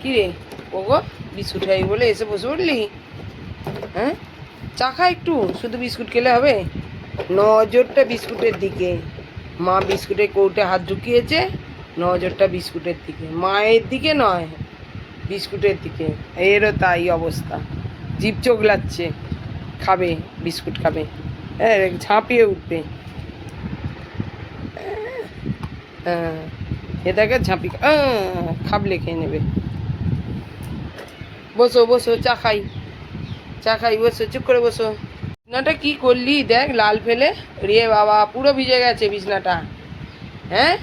কী রে ওগো, বিস্কুট খাই বলে এসে বসে উঠলি? হ্যাঁ, চা খা একটু, শুধু বিস্কুট খেলে হবে? নজরটা বিস্কুটের দিকে। মা বিস্কুটের কৌটে হাত ঢুকিয়েছে, নজরটা বিস্কুটের দিকে, মায়ের দিকে নয়, বিস্কুটের দিকে। এরও তাই অবস্থা, জিভ চোগলাচ্ছে, খাবে বিস্কুট খাবে, হ্যাঁ ঝাঁপিয়ে উঠবে। হ্যাঁ, এটাকে ঝাঁপি খাবলে খেয়ে নেবে। বসো বসো, চা খাই, চা খাই, বসো, চুপ করে বসো। বিছনাটা কি করলি দেখ, লাল ফেলে, রে বাবা পুরো ভিজে গেছে বিছনাটা। হ্যাঁ,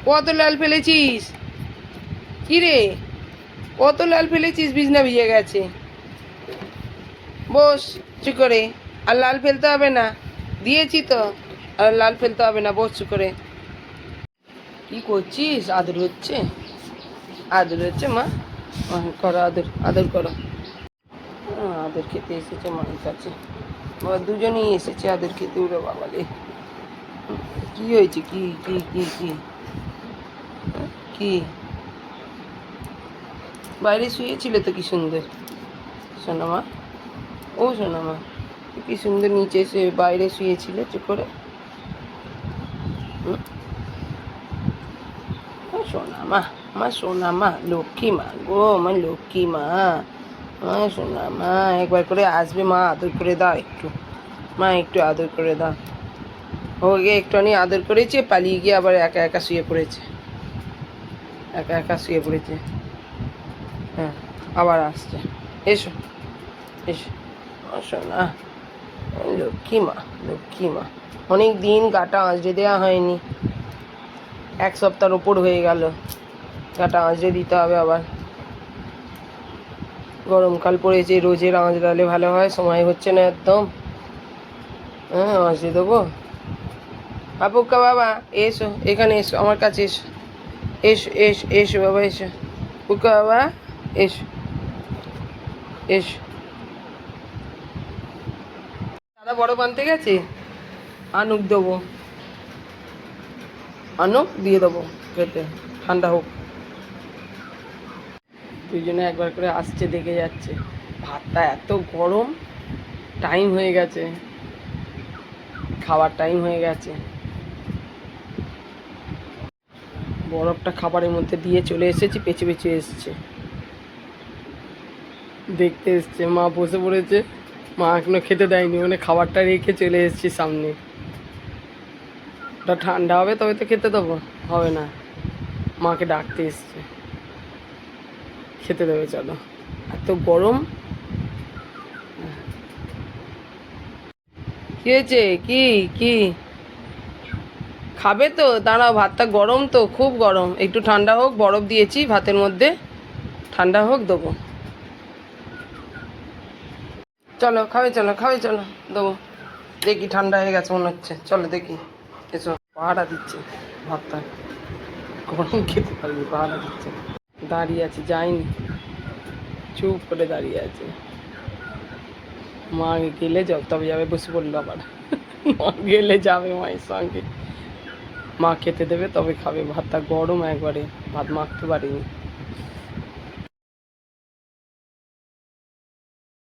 কত লাল ফেলেছিস? কি রে, কত লাল ফেলেছিস, বিছনা ভিজে গেছে। বস চুপ করে, আর লাল ফেলতে হবে না, দিয়েছি তো, আর লাল ফেলতে হবে না, বস চুপ করে। কি করছিস? আদর হচ্ছে, আদর হচ্ছে মা, করো আদর, আদর করো। আদর খেতে এসেছে মায়ের কাছে, বাবা দুজনেই এসেছে আদর খেতে। উড়ো বাবালে, কি হয়েছে? কি কি কি কি কি? বাইরে শুয়েছিল তো, কি সুন্দর সোনামা, ও সোনামা, কি সুন্দর নিচে এসে বাইরে শুয়েছিল চুপ করে। সোনামা, আমার সোনামা, লক্ষ্মী মা গো, আমার লক্ষ্মী মা, আমার সোনামা। একবার করে আসবে মা, আদর করে দাও একটু, মা একটু আদর করে দাও। ওকে একটুখানি আদর করেছে, পালিয়ে গিয়ে আবার একা একা শুয়ে পড়েছে, একা একা শুয়ে পড়েছে। হ্যাঁ, আবার আসছে, এসো এসো, সোনা, লক্ষ্মী মা, লক্ষ্মী মা। অনেক দিন গাটা আঁচড়ে দেওয়া হয়নি, 1 সপ্তাহের ওপর হয়ে গেল, গাটা আঁচড়ে দিতে হবে আবার। গরমকাল পড়েছে, রোজের আঁচড়ালে ভালো হয়, সময় হচ্ছে না একদম। হ্যাঁ, আঁচড়ে দেবো। আপুকা বাবা এসো, এখানে এসো, আমার কাছে এসো, এসো এসো এসো বাবা, এসো পুকা বাবা, এসো এসো। দাদা বড় বানতে গেছে, আনুক দেবো, আনুক দিয়ে দেবো খেতে, ঠান্ডা হোক। দুজনে একবার করে আসছে, দেখে যাচ্ছে। ভাতটা এত গরম, টাইম হয়ে গেছে, খাওয়ার টাইম হয়ে গেছে। বরফটা খাবারের মধ্যে দিয়ে চলে এসেছি, পেঁচে পেঁচে এসছে, দেখতে এসছে। মা বসে পড়েছে, মা এখনো খেতে দেয়নি, মানে খাবারটা রেখে চলে এসেছি সামনে। ওটা ঠান্ডা হবে তবে তো খেতে দেবো, হবে না। মাকে ডাকতে এসছে, খেতে দেবে চলো, এত গরম। কি হয়েছে? কি কি খাবে তো? দাঁড়াও, ভাতটা গরম তো, খুব গরম, একটু ঠান্ডা হোক, বরফ দিয়েছি ভাতের মধ্যে, ঠান্ডা হোক দেবো। চলো খাবে, চলো খাবে, চলো দেবো। দেখি ঠান্ডা হয়ে গেছে মনে হচ্ছে, চলো দেখি, এসো। পাহাড়া দিচ্ছে ভাতটা, গরম খেতে পারবি, পাহাড়া দিচ্ছে। দাঁড়িয়ে আছে, যায়নি, চুপ করে দাঁড়িয়ে আছে। মা গেলে যাও তবে যাবে, বসে পড়লো আবার। মা গেলে যাবে মায়ের সঙ্গে, মা খেতে দেবে তবে খাবে। ভাতটা গরম একবারে, ভাত মাখতে পারিনি।